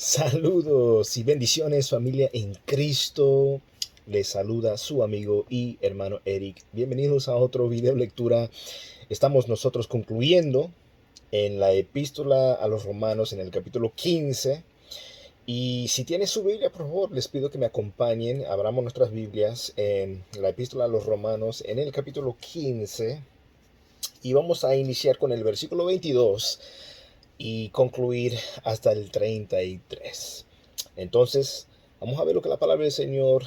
Saludos y bendiciones, familia en Cristo. Les saluda su amigo y hermano Eric. Bienvenidos a otro video lectura. Estamos nosotros concluyendo en la epístola a los romanos en el capítulo 15. Y si tienen su Biblia, por favor, les pido que me acompañen. Abramos nuestras Biblias en la epístola a los romanos en el capítulo 15. Y vamos a iniciar con el versículo 22 y concluir hasta el 33. Entonces, vamos a ver lo que la palabra del Señor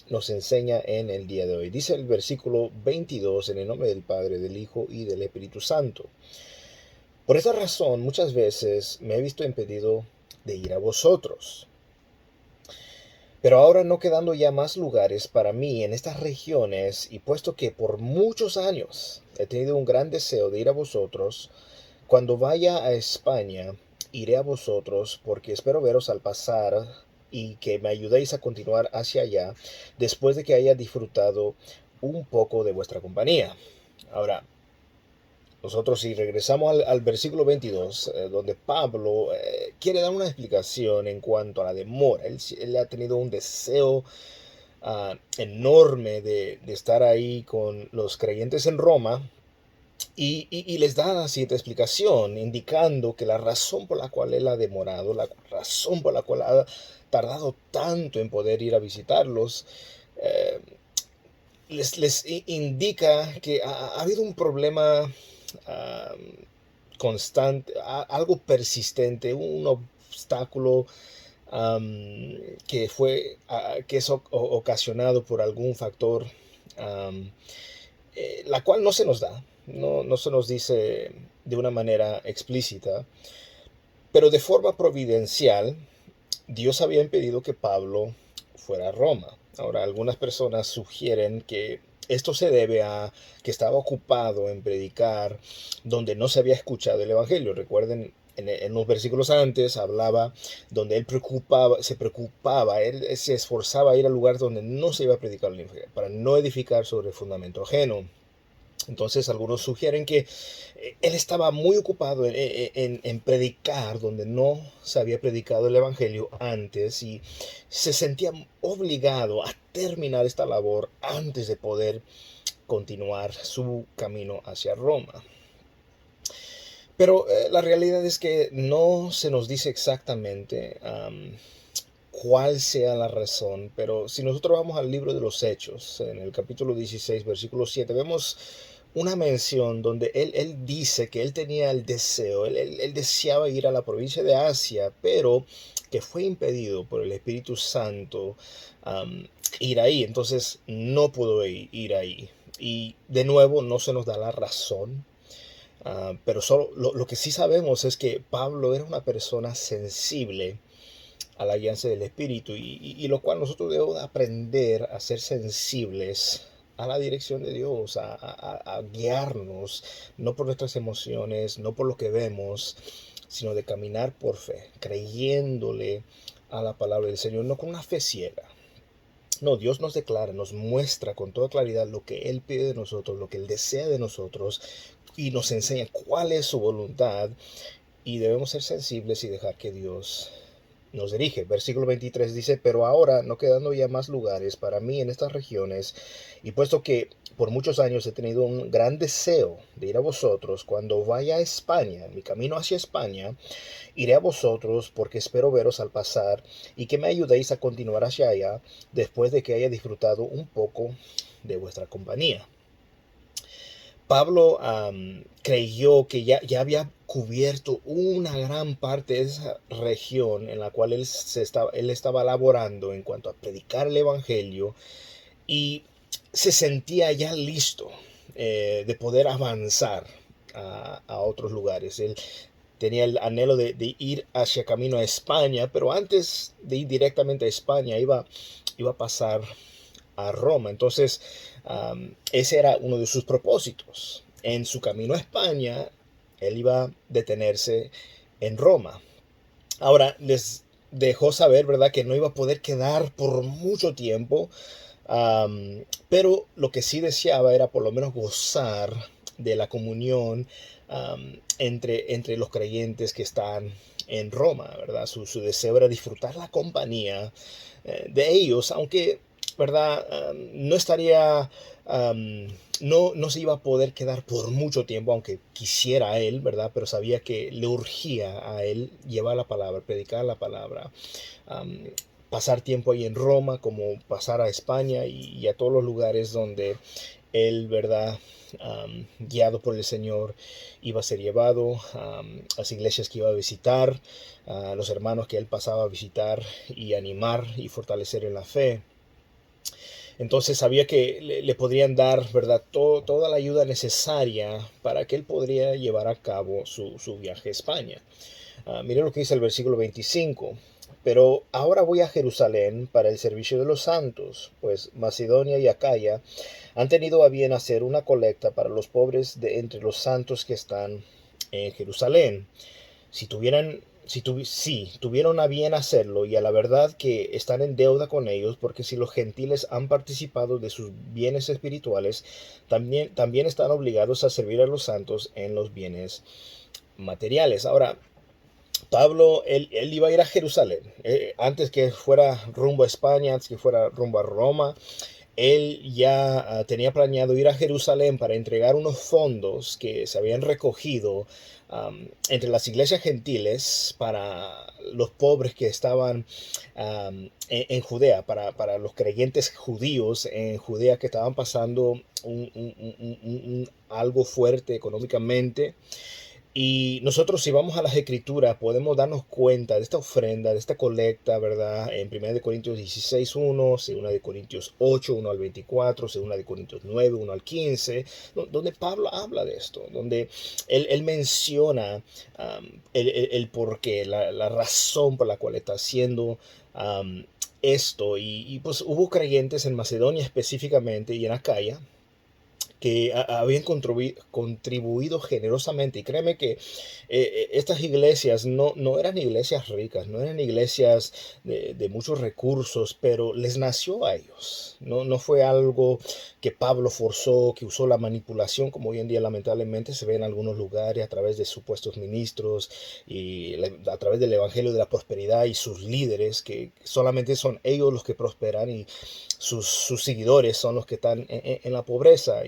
nos enseña en el día de hoy. Dice el versículo 22, en el nombre del Padre, del Hijo y del Espíritu Santo. Por esta razón, muchas veces me he visto impedido de ir a vosotros. Pero ahora no quedando ya más lugares para mí en estas regiones, y puesto que por muchos años he tenido un gran deseo de ir a vosotros, cuando vaya a España, iré a vosotros, porque espero veros al pasar y que me ayudéis a continuar hacia allá, después de que haya disfrutado un poco de vuestra compañía. Ahora, nosotros si regresamos al versículo 22, donde Pablo quiere dar una explicación en cuanto a la demora. Él ha tenido un deseo enorme de estar ahí con los creyentes en Roma. Y les da la siguiente explicación, indicando que la razón por la cual él ha demorado, la razón por la cual ha tardado tanto en poder ir a visitarlos, eh, les indica que ha habido un problema constante, algo persistente, un obstáculo que es ocasionado por algún factor, la cual no se nos da, no se nos dice de una manera explícita, pero de forma providencial, Dios había impedido que Pablo fuera a Roma. Ahora, algunas personas sugieren que esto se debe a que estaba ocupado en predicar donde no se había escuchado el Evangelio. Recuerden, en los versículos antes hablaba donde él se preocupaba, él se esforzaba a ir al lugar donde no se iba a predicar el Evangelio, para no edificar sobre el fundamento ajeno. Entonces algunos sugieren que él estaba muy ocupado en predicar donde no se había predicado el Evangelio antes y se sentía obligado a terminar esta labor antes de poder continuar su camino hacia Roma. Pero la realidad es que no se nos dice exactamente cuál sea la razón, pero si nosotros vamos al libro de los Hechos, en el capítulo 16, versículo 7, vemos una mención donde él dice que él tenía el deseo, él deseaba ir a la provincia de Asia, pero que fue impedido por el Espíritu Santo ir ahí, entonces no pudo ir ahí. Y de nuevo no se nos da la razón, pero solo lo que sí sabemos es que Pablo era una persona sensible a la guianza del Espíritu y lo cual nosotros debemos aprender a ser sensibles a la dirección de Dios, a guiarnos, no por nuestras emociones, no por lo que vemos, sino de caminar por fe, creyéndole a la palabra del Señor, no con una fe ciega. No, Dios nos declara, nos muestra con toda claridad lo que Él pide de nosotros, lo que Él desea de nosotros y nos enseña cuál es su voluntad y debemos ser sensibles y dejar que Dios nos dirige. Versículo 23 dice, pero ahora no quedando ya más lugares para mí en estas regiones, y puesto que por muchos años he tenido un gran deseo de ir a vosotros, cuando vaya a España, en mi camino hacia España, iré a vosotros porque espero veros al pasar y que me ayudéis a continuar hacia allá después de que haya disfrutado un poco de vuestra compañía. Pablo creyó que ya había cubierto una gran parte de esa región en la cual él estaba laborando en cuanto a predicar el Evangelio y se sentía ya listo de poder avanzar a otros lugares. Él tenía el anhelo de ir hacia camino a España, pero antes de ir directamente a España iba a pasar a Roma. Entonces, ese era uno de sus propósitos. En su camino a España, él iba a detenerse en Roma. Ahora, les dejó saber, ¿verdad?, que no iba a poder quedar por mucho tiempo, pero lo que sí deseaba era por lo menos gozar de la comunión entre los creyentes que están en Roma, ¿verdad? Su deseo era disfrutar la compañía de ellos, aunque, ¿verdad? No estaría, no se iba a poder quedar por mucho tiempo, aunque quisiera él, ¿verdad? Pero sabía que le urgía a él llevar la palabra, predicar la palabra, um, pasar tiempo ahí en Roma, como pasar a España y a todos los lugares donde él, ¿verdad? Guiado por el Señor, iba a ser llevado las iglesias que iba a visitar, a los hermanos que él pasaba a visitar y animar y fortalecer en la fe. Entonces sabía que le podrían dar, ¿verdad?, toda la ayuda necesaria para que él podría llevar a cabo su viaje a España. Miren lo que dice el versículo 25. Pero ahora voy a Jerusalén para el servicio de los santos, pues Macedonia y Acaya han tenido a bien hacer una colecta para los pobres de entre los santos que están en Jerusalén. Si tuvieron a bien hacerlo, y a la verdad que están en deuda con ellos, porque si los gentiles han participado de sus bienes espirituales, también están obligados a servir a los santos en los bienes materiales. Ahora, Pablo, él iba a ir a Jerusalén, antes que fuera rumbo a España, antes que fuera rumbo a Roma. Él ya tenía planeado ir a Jerusalén para entregar unos fondos que se habían recogido entre las iglesias gentiles para los pobres que estaban en Judea, para los creyentes judíos en Judea que estaban pasando algo fuerte económicamente. Y nosotros, si vamos a las escrituras, podemos darnos cuenta de esta ofrenda, de esta colecta, ¿verdad? En 1 Corintios 16, 1, 2 Corintios 8, 1 al 24, 2 Corintios 9, 1 al 15, donde Pablo habla de esto, donde él menciona el porqué, la razón por la cual está haciendo esto. Y pues hubo creyentes en Macedonia específicamente y en Acaya que habían contribuido generosamente. Y créeme que estas iglesias no eran iglesias ricas, no eran iglesias de muchos recursos, pero les nació a ellos. No fue algo que Pablo forzó, que usó la manipulación, como hoy en día lamentablemente se ve en algunos lugares a través de supuestos ministros y a través del Evangelio de la Prosperidad y sus líderes, que solamente son ellos los que prosperan y sus seguidores son los que están en la pobreza.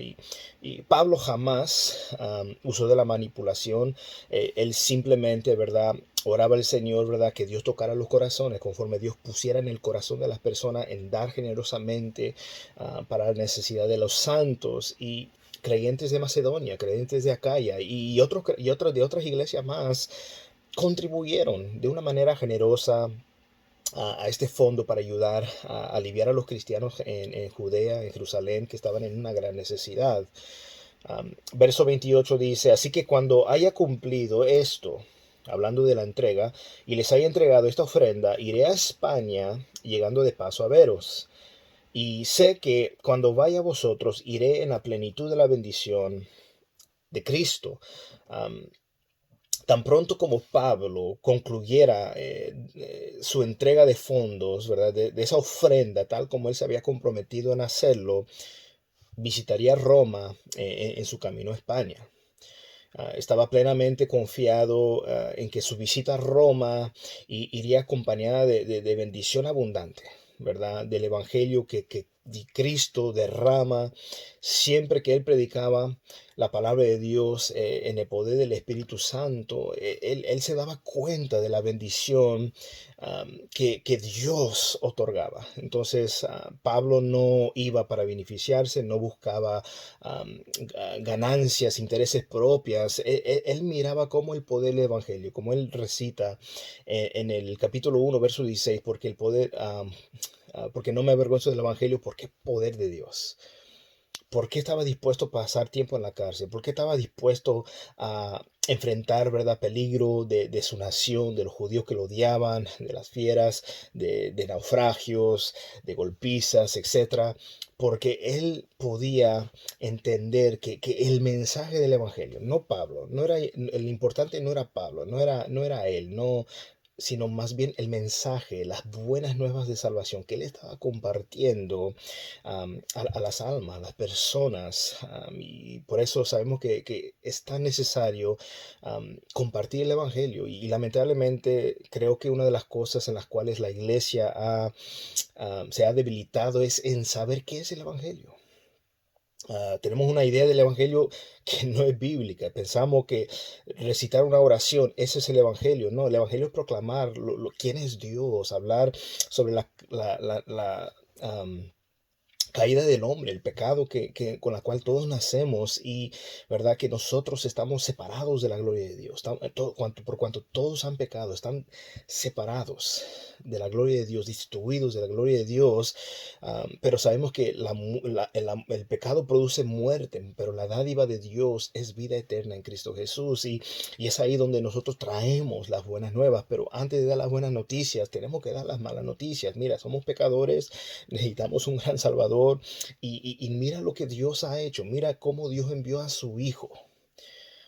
Y Pablo jamás usó de la manipulación. Él simplemente, ¿verdad?, oraba al Señor, ¿verdad?, que Dios tocara los corazones, conforme Dios pusiera en el corazón de las personas en dar generosamente para la necesidad de los santos. Y creyentes de Macedonia, creyentes de Acaya y de otras iglesias más contribuyeron de una manera generosa a este fondo para ayudar a aliviar a los cristianos en Judea, en Jerusalén, que estaban en una gran necesidad. Verso 28 dice, así que cuando haya cumplido esto, hablando de la entrega, y les haya entregado esta ofrenda, iré a España, llegando de paso a veros. Y sé que cuando vaya a vosotros, iré en la plenitud de la bendición de Cristo. Tan pronto como Pablo concluyera su entrega de fondos, ¿verdad?, de esa ofrenda, tal como él se había comprometido en hacerlo, visitaría Roma en su camino a España. Estaba plenamente confiado en que su visita a Roma iría acompañada de bendición abundante, ¿verdad? Del evangelio que Cristo derrama siempre que él predicaba la palabra de Dios en el poder del Espíritu Santo. Él se daba cuenta de la bendición que Dios otorgaba. Entonces, Pablo no iba para beneficiarse, no buscaba ganancias, intereses propias. Él miraba cómo el poder del Evangelio, como él recita en el capítulo 1, verso 16, porque no me avergüenzo del Evangelio, porque es poder de Dios. ¿Por qué estaba dispuesto a pasar tiempo en la cárcel? ¿Por qué estaba dispuesto a enfrentar, ¿verdad?, peligro de su nación, de los judíos que lo odiaban, de las fieras, de naufragios, de golpizas, etcétera? Porque él podía entender que el mensaje del Evangelio, no Pablo, no era, el importante no era Pablo, no era él, no. sino más bien el mensaje, las buenas nuevas de salvación que él estaba compartiendo a las almas, a las personas. Y por eso sabemos que es tan necesario compartir el Evangelio. Y lamentablemente creo que una de las cosas en las cuales la iglesia se ha debilitado es en saber qué es el Evangelio. Tenemos una idea del Evangelio que no es bíblica. Pensamos que recitar una oración, ese es el Evangelio. No, el Evangelio es proclamar quién es Dios, hablar sobre caída del hombre, el pecado con la cual todos nacemos y verdad que nosotros estamos separados de la gloria de Dios. Por cuanto todos han pecado, están separados de la gloria de Dios, destituidos de la gloria de Dios. Pero sabemos que el pecado produce muerte, pero la dádiva de Dios es vida eterna en Cristo Jesús. Y es ahí donde nosotros traemos las buenas nuevas. Pero antes de dar las buenas noticias, tenemos que dar las malas noticias. Mira, somos pecadores, necesitamos un gran Salvador. Y mira lo que Dios ha hecho. Mira cómo Dios envió a su Hijo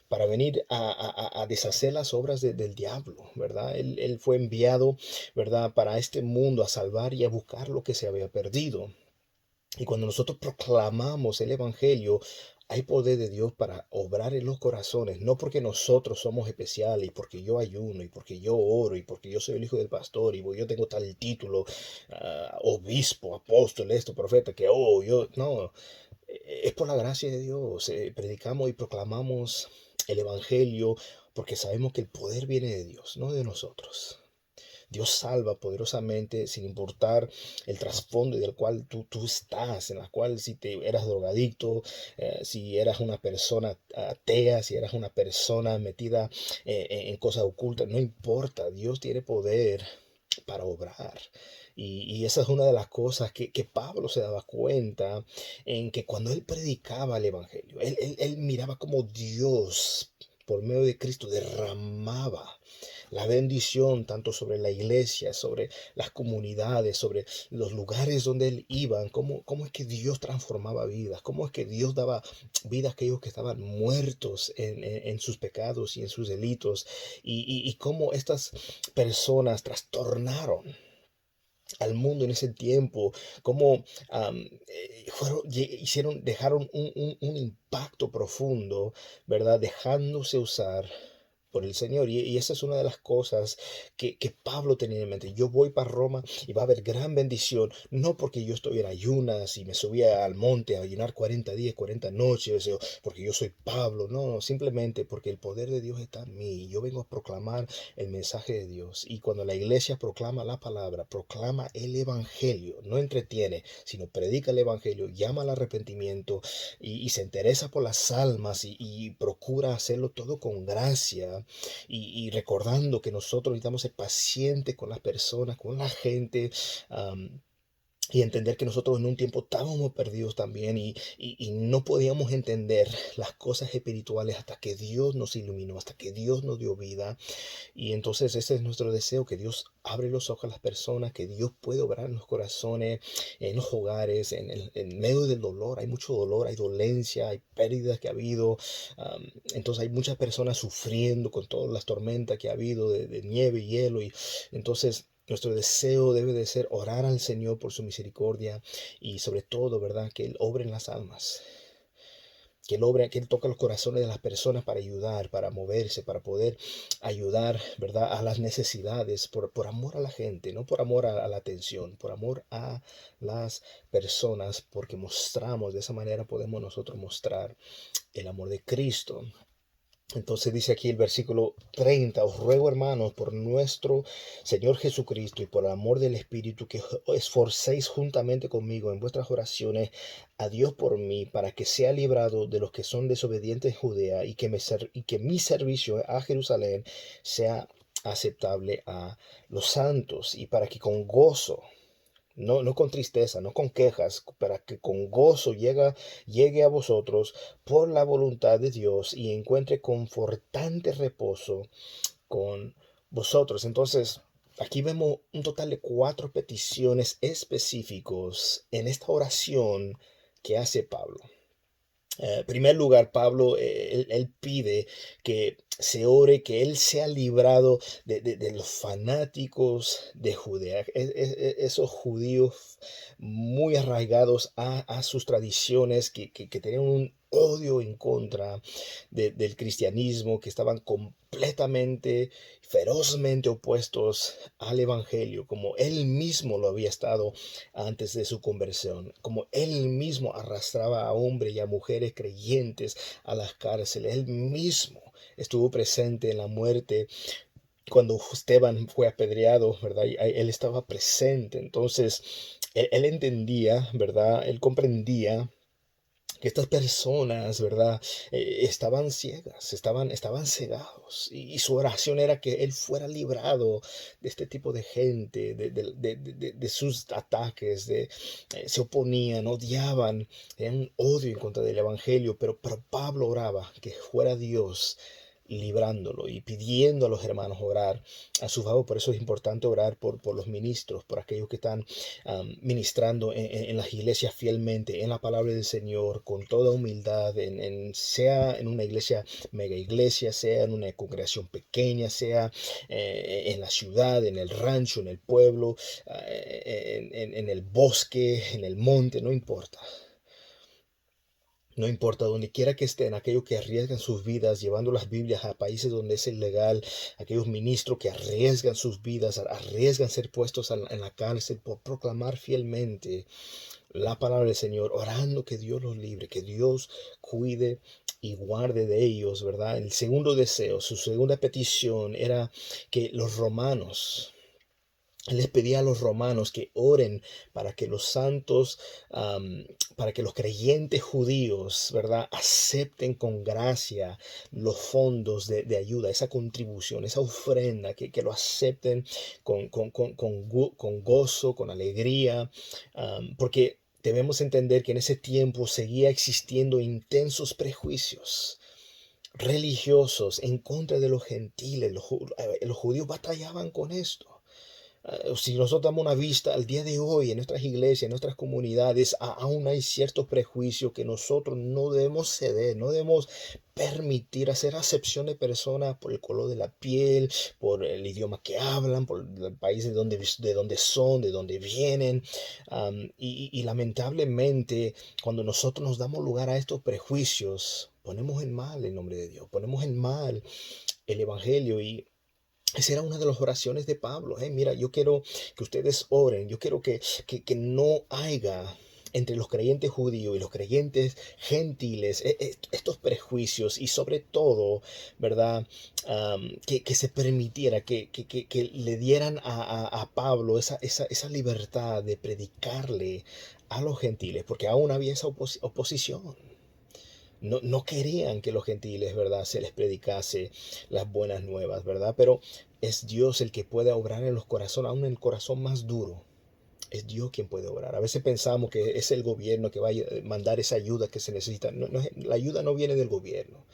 para venir a deshacer las obras del diablo, ¿verdad? Él fue enviado, ¿verdad? Para este mundo a salvar y a buscar lo que se había perdido. Y cuando nosotros proclamamos el Evangelio, hay poder de Dios para obrar en los corazones, no porque nosotros somos especiales, y porque yo ayuno, y porque yo oro, y porque yo soy el hijo del pastor, y yo tengo tal título, obispo, apóstol, esto, profeta, que, no, es por la gracia de Dios. Predicamos y proclamamos el Evangelio porque sabemos que el poder viene de Dios, no de nosotros. Dios salva poderosamente sin importar el trasfondo del cual tú estás, en la cual si te eras drogadicto, si eras una persona atea, si eras una persona metida en cosas ocultas, no importa, Dios tiene poder para obrar. Y esa es una de las cosas que Pablo se daba cuenta en que cuando él predicaba el Evangelio, él miraba como Dios por medio de Cristo derramaba la bendición tanto sobre la iglesia, sobre las comunidades, sobre los lugares donde él iba, cómo es que Dios transformaba vidas, cómo es que Dios daba vida a aquellos que estaban muertos en sus pecados y en sus delitos, y cómo estas personas trastornaron al mundo en ese tiempo, cómo dejaron un impacto profundo, ¿verdad? Dejándose usar por el Señor. Y esa es una de las cosas que Pablo tenía en mente. Yo voy para Roma y va a haber gran bendición, no porque yo estoy en ayunas y me subía al monte a ayunar 40 días, 40 noches, o porque yo soy Pablo, no, simplemente porque el poder de Dios está en mí y yo vengo a proclamar el mensaje de Dios. Y cuando la iglesia proclama la palabra, proclama el evangelio, no entretiene, sino predica el evangelio, llama al arrepentimiento y se interesa por las almas y procura hacerlo todo con gracia y recordando que nosotros necesitamos ser pacientes con las personas, con la gente. Y entender que nosotros en un tiempo estábamos perdidos también y no podíamos entender las cosas espirituales hasta que Dios nos iluminó, hasta que Dios nos dio vida. Y entonces ese es nuestro deseo, que Dios abre los ojos a las personas, que Dios puede obrar en los corazones, en los hogares, en medio del dolor. Hay mucho dolor, hay dolencia, hay pérdidas que ha habido. Entonces hay muchas personas sufriendo con todas las tormentas que ha habido de nieve y hielo. Y entonces nuestro deseo debe de ser orar al Señor por su misericordia y sobre todo, ¿verdad? Que Él obre en las almas, que Él toque los corazones de las personas para ayudar, para moverse, para poder ayudar, ¿verdad? A las necesidades, por amor a la gente, no por amor a la atención, por amor a las personas, porque mostramos, de esa manera podemos nosotros mostrar el amor de Cristo. Entonces dice aquí el versículo 30: os ruego, hermanos, por nuestro Señor Jesucristo y por el amor del Espíritu, que os esforcéis juntamente conmigo en vuestras oraciones a Dios por mí, para que sea librado de los que son desobedientes en Judea y que mi servicio a Jerusalén sea aceptable a los santos, y para que con gozo, no con tristeza, no con quejas, para que con gozo llegue a vosotros por la voluntad de Dios y encuentre confortante reposo con vosotros. Entonces, aquí vemos un total de 4 peticiones específicos en esta oración que hace Pablo. En primer lugar, Pablo, él pide que se ore que Él sea librado de los fanáticos de Judea, esos judíos muy arraigados a sus tradiciones, que tenían un odio en contra del cristianismo, que estaban completamente, ferozmente opuestos al Evangelio, como Él mismo lo había estado antes de su conversión, como Él mismo arrastraba a hombres y a mujeres creyentes a las cárceles, Él mismo estuvo presente en la muerte cuando Esteban fue apedreado, ¿verdad? Y él estaba presente. Entonces, él entendía, ¿verdad? Él comprendía que estas personas, ¿verdad? Estaban ciegas, estaban cegados. Y su oración era que él fuera librado de este tipo de gente, de sus ataques, se oponían, odiaban, tenían un odio en contra del Evangelio, pero Pablo oraba que fuera Dios librándolo y pidiendo a los hermanos orar a su favor. Por eso es importante orar por los ministros, por aquellos que están ministrando en las iglesias fielmente, en la palabra del Señor, con toda humildad, sea en una iglesia, mega iglesia, sea en una congregación pequeña, sea en la ciudad, en el rancho, en el pueblo, en el bosque, en el monte, no importa. No importa, donde quiera que estén, aquellos que arriesgan sus vidas llevando las Biblias a países donde es ilegal, aquellos ministros que arriesgan sus vidas, arriesgan ser puestos en la cárcel por proclamar fielmente la palabra del Señor, orando que Dios los libre, que Dios cuide y guarde de ellos, ¿verdad? El segundo deseo, su segunda petición era que los romanos, él les pedía a los romanos que oren para que los santos, para que los creyentes judíos, ¿verdad?, acepten con gracia los fondos de ayuda, esa contribución, esa ofrenda, que lo acepten con gozo, con alegría, porque debemos entender que en ese tiempo seguía existiendo intensos prejuicios religiosos en contra de los gentiles. Los judíos batallaban con esto. Si nosotros damos una vista al día de hoy en nuestras iglesias, en nuestras comunidades, aún hay ciertos prejuicios que nosotros no debemos ceder, no debemos permitir hacer acepción de personas por el color de la piel, por el idioma que hablan, por el país de donde son, de donde vienen. Y lamentablemente, cuando nosotros nos damos lugar a estos prejuicios, ponemos en mal el nombre de Dios, ponemos en mal el Evangelio. Y esa era una de las oraciones de Pablo. Mira, yo quiero que ustedes oren. Yo quiero que no haya entre los creyentes judíos y los creyentes gentiles estos prejuicios, y sobre todo, ¿verdad? Que se permitiera, que le dieran a Pablo esa libertad de predicarle a los gentiles, porque aún había esa oposición. No querían que los gentiles, ¿verdad?, se les predicase las buenas nuevas, ¿verdad? Pero es Dios el que puede obrar en los corazones, aún en el corazón más duro. Es Dios quien puede obrar. A veces pensamos que es el gobierno que va a mandar esa ayuda que se necesita. La ayuda no viene del gobierno.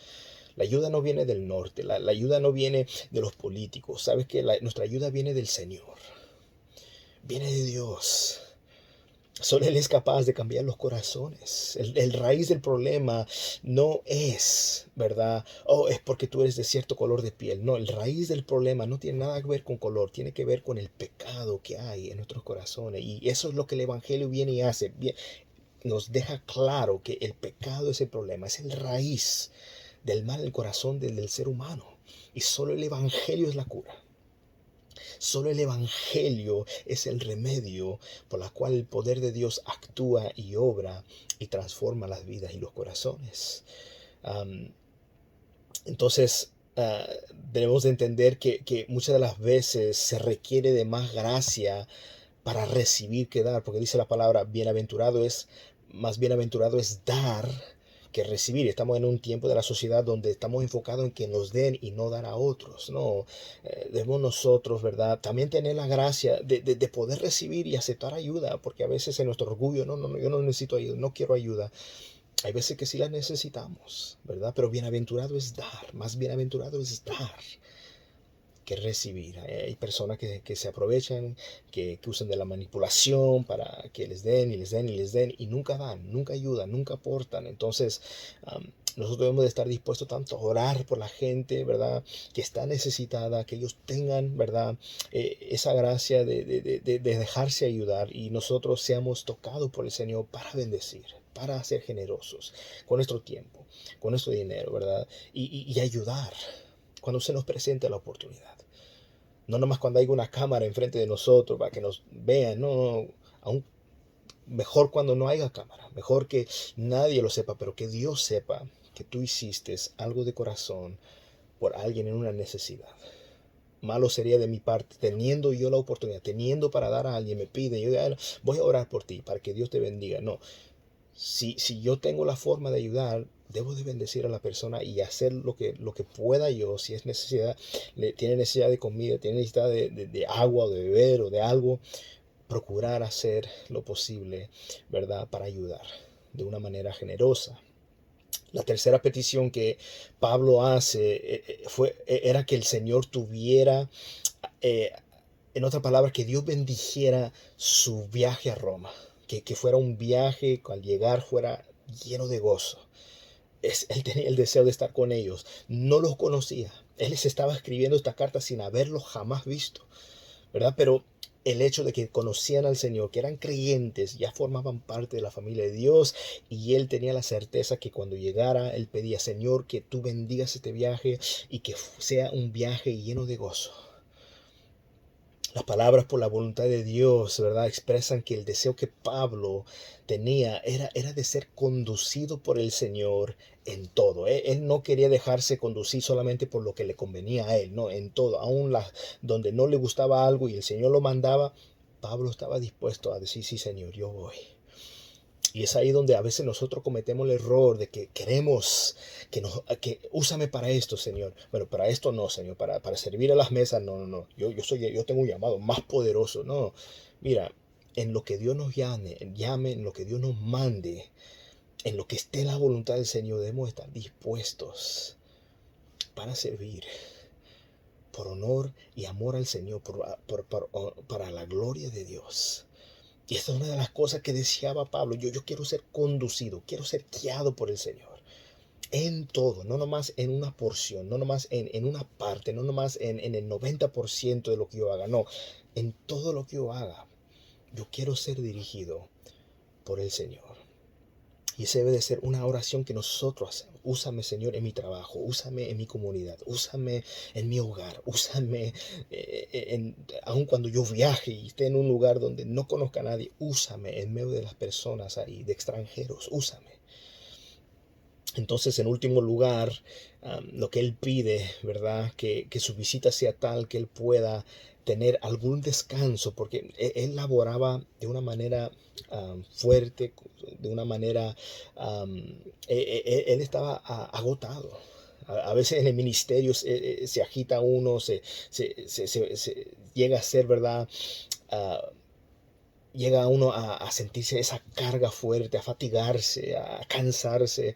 La ayuda no viene del norte. La ayuda no viene de los políticos. Sabes que nuestra ayuda viene del Señor. Viene de Dios. Solo Él es capaz de cambiar los corazones. El raíz del problema no es, ¿verdad? Es porque tú eres de cierto color de piel. No, el raíz del problema no tiene nada que ver con color, tiene que ver con el pecado que hay en nuestros corazones. Y eso es lo que el Evangelio viene y hace. Nos deja claro que el pecado es el problema, es el raíz del mal del corazón del ser humano. Y solo el Evangelio es la cura. Solo el Evangelio es el remedio por la cual el poder de Dios actúa y obra y transforma las vidas y los corazones. Entonces, debemos de entender que muchas de las veces se requiere de más gracia para recibir que dar, porque dice la palabra, más bienaventurado es dar que recibir. Estamos en un tiempo de la sociedad donde estamos enfocados en que nos den y no dar a otros. No, debemos nosotros, ¿verdad?, también tener la gracia de poder recibir y aceptar ayuda, porque a veces en nuestro orgullo, no, yo no necesito ayuda, no quiero ayuda. Hay veces que sí la necesitamos, ¿verdad? Pero bienaventurado es dar, más bienaventurado es dar que recibir. Hay personas que se aprovechan, que usan de la manipulación para que les den y les den y les den y nunca dan, nunca ayudan, nunca aportan. Entonces, nosotros debemos de estar dispuestos tanto a orar por la gente, ¿verdad? Que está necesitada, que ellos tengan, ¿verdad? Esa gracia de dejarse ayudar y nosotros seamos tocados por el Señor para bendecir, para ser generosos con nuestro tiempo, con nuestro dinero, ¿verdad? Y ayudar cuando se nos presente la oportunidad. No nomás cuando hay una cámara enfrente de nosotros para que nos vean, no, no, aún mejor cuando no haya cámara, mejor que nadie lo sepa, pero que Dios sepa que tú hiciste algo de corazón por alguien en una necesidad. Malo sería de mi parte, teniendo yo la oportunidad, teniendo para dar a alguien, me pide, yo voy a orar por ti para que Dios te bendiga. No, si yo tengo la forma de ayudar, debo de bendecir a la persona y hacer lo que pueda yo, si es necesidad, tiene necesidad de comida, tiene necesidad de agua o de beber o de algo, procurar hacer lo posible, ¿verdad? Para ayudar de una manera generosa. La tercera petición que Pablo hace era que el Señor tuviera, eh, en otras palabras, que Dios bendijera su viaje a Roma, que fuera un viaje que al llegar fuera lleno de gozo. Él tenía el deseo de estar con ellos, no los conocía, él les estaba escribiendo esta carta sin haberlos jamás visto, ¿verdad? Pero el hecho de que conocían al Señor, que eran creyentes, ya formaban parte de la familia de Dios y él tenía la certeza que cuando llegara, él pedía, Señor, que tú bendigas este viaje y que sea un viaje lleno de gozo. Las palabras por la voluntad de Dios, ¿verdad? Expresan que el deseo que Pablo tenía era de ser conducido por el Señor en todo. Él no quería dejarse conducir solamente por lo que le convenía a él, no, en todo. Aún donde no le gustaba algo y el Señor lo mandaba, Pablo estaba dispuesto a decir, sí, Señor, yo voy. Y es ahí donde a veces nosotros cometemos el error de que queremos que úsame para esto, Señor. Bueno, para esto no, Señor, para servir a las mesas, no, no, no. Yo tengo un llamado más poderoso. No, mira, en lo que Dios nos llame, en lo que Dios nos mande, en lo que esté la voluntad del Señor, debemos estar dispuestos para servir por honor y amor al Señor, para la gloria de Dios. Y esta es una de las cosas que deseaba Pablo. Yo quiero ser conducido, quiero ser guiado por el Señor. En todo, no nomás en una porción, no nomás en una parte, no nomás en el 90% de lo que yo haga. No, en todo lo que yo haga, yo quiero ser dirigido por el Señor. Y esa debe de ser una oración que nosotros hacemos. Úsame, Señor, en mi trabajo, úsame en mi comunidad, úsame en mi hogar, úsame aun cuando yo viaje y esté en un lugar donde no conozca a nadie, úsame en medio de las personas ahí, de extranjeros, úsame. Entonces, en último lugar, lo que él pide, ¿verdad? Que su visita sea tal que él pueda tener algún descanso, porque él laboraba de una manera fuerte, de una manera, él estaba agotado. A veces en el ministerio se agita uno, se llega a ser, ¿verdad? Uh, Llega uno a sentirse esa carga fuerte, a fatigarse, a cansarse.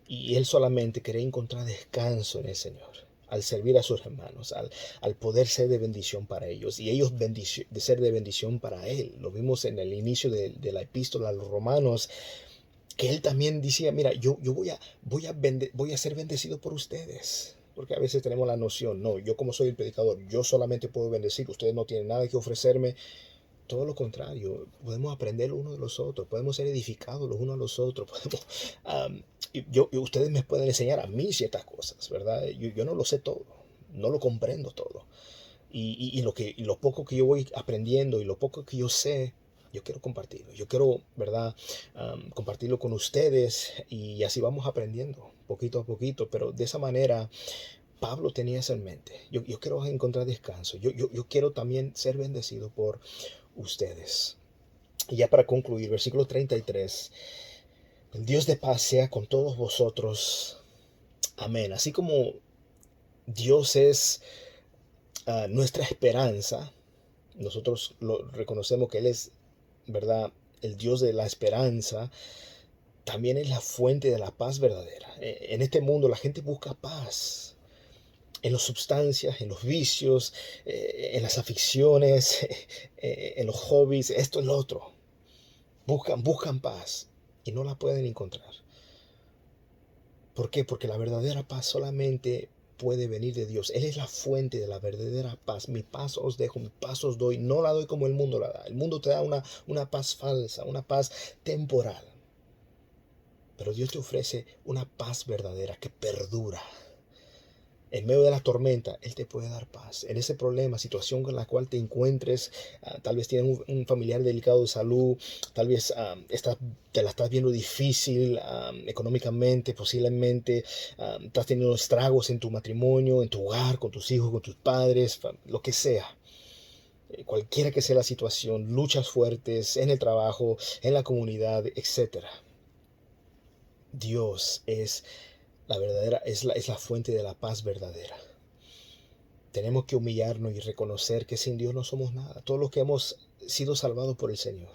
Y él solamente quería encontrar descanso en el Señor, al servir a sus hermanos, al poder ser de bendición para ellos y ellos de ser de bendición para él. Lo vimos en el inicio de la epístola a los romanos, que él también decía, mira, yo voy a ser bendecido por ustedes. Porque a veces tenemos la noción, no, yo como soy el predicador, yo solamente puedo bendecir, ustedes no tienen nada que ofrecerme. Todo lo contrario, podemos aprender los unos de los otros, podemos ser edificados los unos a los otros, ustedes me pueden enseñar a mí ciertas cosas, ¿verdad? Yo no lo sé todo, no lo comprendo todo. Y lo poco que yo voy aprendiendo y lo poco que yo sé, yo quiero compartirlo. Yo quiero, ¿verdad? Compartirlo con ustedes y así vamos aprendiendo poquito a poquito, pero de esa manera Pablo tenía eso en mente. Yo quiero encontrar descanso. Yo quiero también ser bendecido por ustedes. Y ya para concluir, versículo 33. El Dios de paz sea con todos vosotros. Amén. Así como Dios es nuestra esperanza, nosotros reconocemos que Él es, ¿verdad? El Dios de la esperanza. También es la fuente de la paz verdadera. En este mundo la gente busca paz. en las sustancias, en los vicios, en las aficiones, en los hobbies, esto y lo otro. Buscan paz y no la pueden encontrar. ¿Por qué? Porque la verdadera paz solamente puede venir de Dios. Él es la fuente de la verdadera paz. Mi paz os dejo, mi paz os doy. No la doy como el mundo la da. El mundo te da una paz falsa, una paz temporal. Pero Dios te ofrece una paz verdadera que perdura. En medio de la tormenta, Él te puede dar paz. En ese problema, situación con la cual te encuentres, tal vez tienes un familiar delicado de salud, tal vez te la estás viendo difícil económicamente, posiblemente estás teniendo estragos en tu matrimonio, en tu hogar, con tus hijos, con tus padres, lo que sea. Cualquiera que sea la situación, luchas fuertes en el trabajo, en la comunidad, etc. Dios es la verdadera, es la fuente de la paz verdadera. Tenemos que humillarnos y reconocer que sin Dios no somos nada. Todos los que hemos sido salvados por el Señor,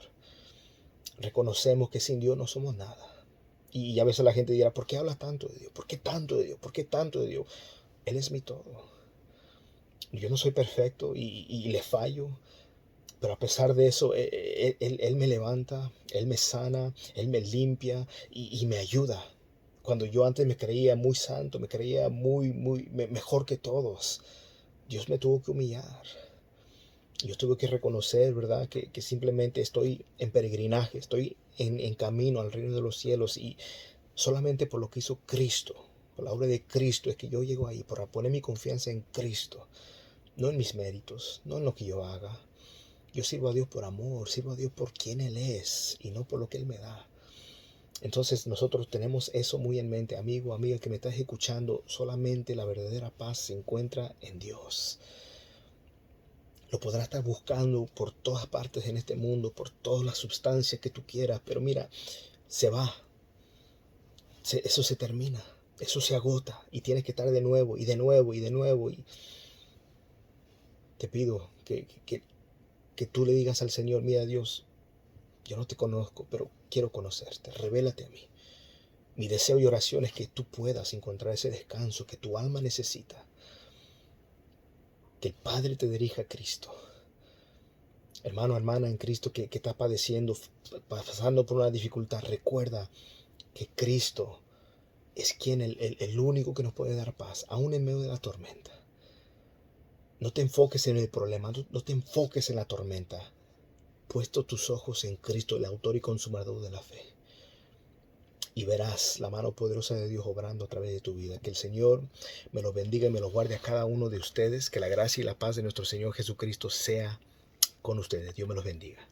reconocemos que sin Dios no somos nada. Y a veces la gente dirá, ¿por qué hablas tanto de Dios? ¿Por qué tanto de Dios? ¿Por qué tanto de Dios? Él es mi todo. Yo no soy perfecto y le fallo, pero a pesar de eso, Él me levanta, Él me sana, Él me limpia y me ayuda. Cuando yo antes me creía muy santo, me creía mejor que todos, Dios me tuvo que humillar. Yo tuve que reconocer, ¿verdad? Que simplemente estoy en peregrinaje, estoy en camino al reino de los cielos y solamente por lo que hizo Cristo, por la obra de Cristo es que yo llego ahí, por poner mi confianza en Cristo, no en mis méritos, no en lo que yo haga. Yo sirvo a Dios por amor, sirvo a Dios por quien Él es y no por lo que Él me da. Entonces nosotros tenemos eso muy en mente, amigo, amiga que me estás escuchando, solamente la verdadera paz se encuentra en Dios. Lo podrás estar buscando por todas partes en este mundo, por todas las sustancias que tú quieras, pero mira, se va, eso se termina, eso se agota y tienes que estar de nuevo y de nuevo y de nuevo. Y te pido que tú le digas al Señor, mira Dios, yo no te conozco, pero quiero conocerte, revélate a mí. Mi deseo y oración es que tú puedas encontrar ese descanso que tu alma necesita. Que el Padre te dirija a Cristo. Hermano, hermana en Cristo que estás padeciendo, pasando por una dificultad, recuerda que Cristo es el único que nos puede dar paz, aún en medio de la tormenta. No te enfoques en el problema, no te enfoques en la tormenta. Puesto tus ojos en Cristo, el autor y consumador de la fe. Y verás la mano poderosa de Dios obrando a través de tu vida. Que el Señor me los bendiga y me los guarde a cada uno de ustedes. Que la gracia y la paz de nuestro Señor Jesucristo sea con ustedes. Dios me los bendiga.